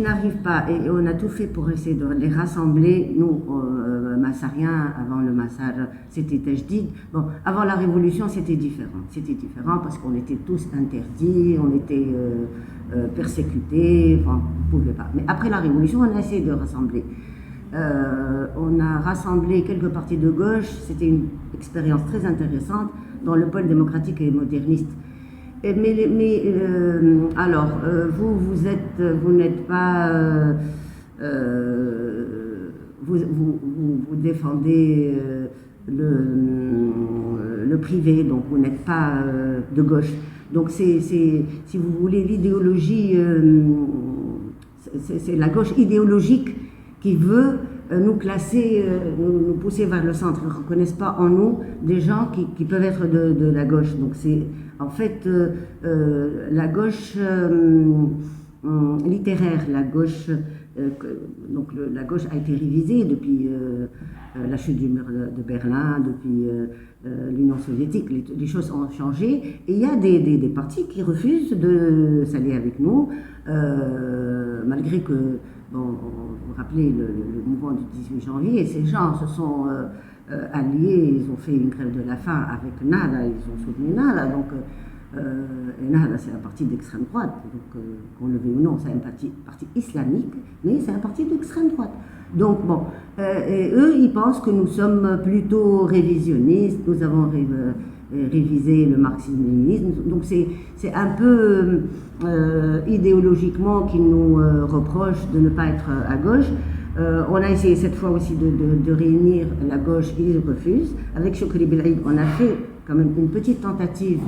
qu'ils n'arrivent pas, et on a tout fait pour essayer de les rassembler, nous, Massariens, avant le Massar, c'était Tajdid. Bon, avant la Révolution, c'était différent. C'était différent parce qu'on était tous interdits, on était persécutés, enfin, on ne pouvait pas. Mais après la Révolution, on a essayé de rassembler. On a rassemblé quelques partis de gauche, c'était une expérience très intéressante dans le pôle démocratique et moderniste. Alors, vous n'êtes pas, vous défendez le privé, donc vous n'êtes pas de gauche. Donc si vous voulez, l'idéologie, c'est la gauche idéologique qui veut nous classer, nous pousser vers le centre. Ils ne reconnaissent pas en nous des gens qui peuvent être de la gauche. Donc c'est en fait la gauche littéraire, la gauche, la gauche a été révisée depuis la chute du mur de Berlin, depuis l'Union soviétique, les choses ont changé et il y a des partis qui refusent de s'allier avec nous, malgré que, bon, vous vous rappelez le mouvement du 18 janvier, et ces gens se sont alliés, ils ont fait une grève de la faim avec Nahda, ils ont soutenu Nahda, donc et Nahda c'est un parti d'extrême droite, donc qu'on le veuille ou non, c'est un parti islamique, mais c'est un parti d'extrême droite. Donc bon, et eux ils pensent que nous sommes plutôt révisionnistes, nous avons révisé le marxisme-léninisme, donc c'est un peu idéologiquement qu'ils nous reprochent de ne pas être à gauche. On a essayé cette fois aussi de réunir la gauche, ils refusent. Avec Chokri Belhaïd, on a fait quand même une petite tentative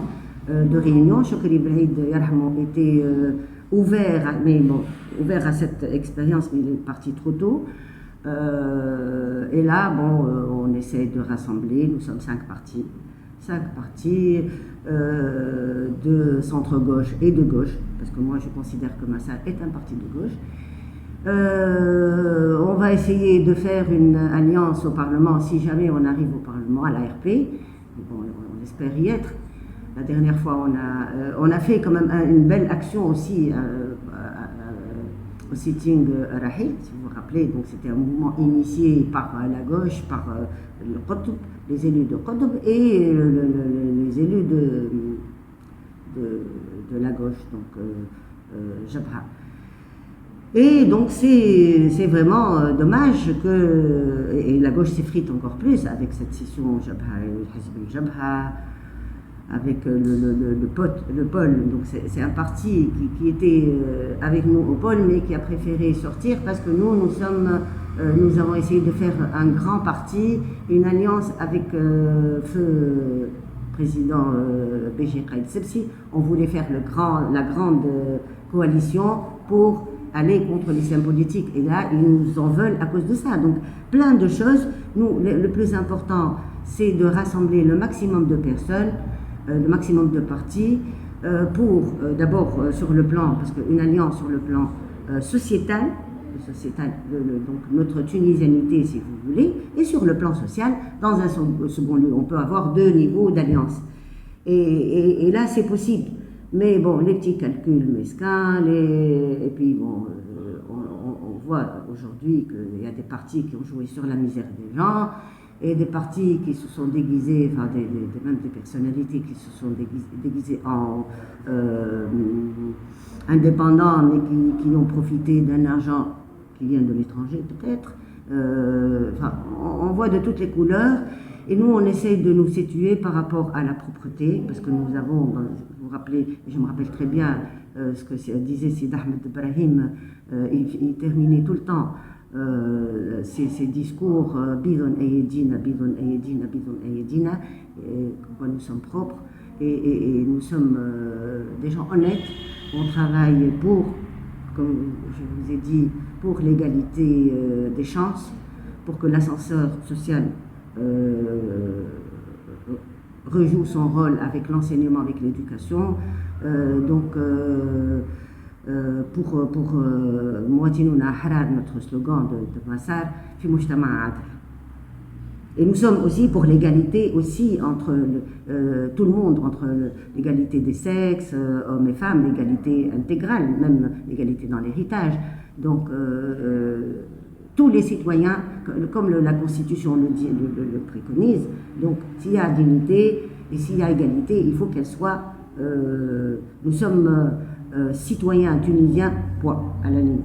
de réunion. Chokri Belhaïd était ouvert à cette expérience, mais il est parti trop tôt. Et là, bon, on essaie de rassembler, nous sommes 5 partis de centre-gauche et de gauche, parce que moi je considère que Massar est un parti de gauche. On va essayer de faire une alliance au Parlement si jamais on arrive au Parlement, à l'ARP. Bon, on espère y être. La dernière fois, on a fait quand même une belle action aussi au sitting Rahid, si vous vous rappelez. Donc c'était un mouvement initié par la gauche, par le Qutb, les élus de Qutb et les élus de la gauche, donc Jabha. Et donc c'est vraiment dommage que, et la gauche s'effrite encore plus avec cette scission Jabha et Hizb al-Jabha, avec le pôle. Donc c'est un parti qui était avec nous au pôle, mais qui a préféré sortir parce que nous avons essayé de faire un grand parti, une alliance avec feu président Béji Qaïd Sebsi. On voulait faire la grande coalition pour aller contre l'islam politique. Et là, ils nous en veulent à cause de ça. Donc, plein de choses. Nous, le plus important, c'est de rassembler le maximum de personnes, le maximum de partis, pour, d'abord, sur le plan, parce qu'une alliance sur le plan sociétal, donc notre tunisianité, si vous voulez, et sur le plan social, dans un second lieu, on peut avoir 2 niveaux d'alliance. Et là, c'est possible. Mais bon, les petits calculs mesquins, et puis bon, on voit aujourd'hui qu'il y a des partis qui ont joué sur la misère des gens, et des partis qui se sont déguisés, enfin même des personnalités qui se sont déguisées en indépendants, mais qui ont profité d'un argent qui vient de l'étranger peut-être. Enfin, on voit de toutes les couleurs. Et nous, on essaye de nous situer par rapport à la propreté, parce que nous avons, vous vous rappelez, je me rappelle très bien ce que disait Sid Ahmed Ibrahim, il terminait tout le temps ces discours Bidon Ayedina, Bidon Ayedina, Bidon Ayedina, pourquoi nous sommes propres, et nous sommes des gens honnêtes, on travaille pour, comme je vous ai dit, pour l'égalité des chances, pour que l'ascenseur social rejoue son rôle avec l'enseignement, avec l'éducation. Donc, pour Mouatinouna Harar, notre slogan de Massar, fi mujtama adl. Et nous sommes aussi pour l'égalité aussi entre tout le monde, entre l'égalité des sexes, hommes et femmes, l'égalité intégrale, même l'égalité dans l'héritage. Donc, tous les citoyens, comme la Constitution le dit, le préconise, donc s'il y a dignité et s'il y a égalité, il faut qu'elle soit... nous sommes citoyens tunisiens, point, à la ligne.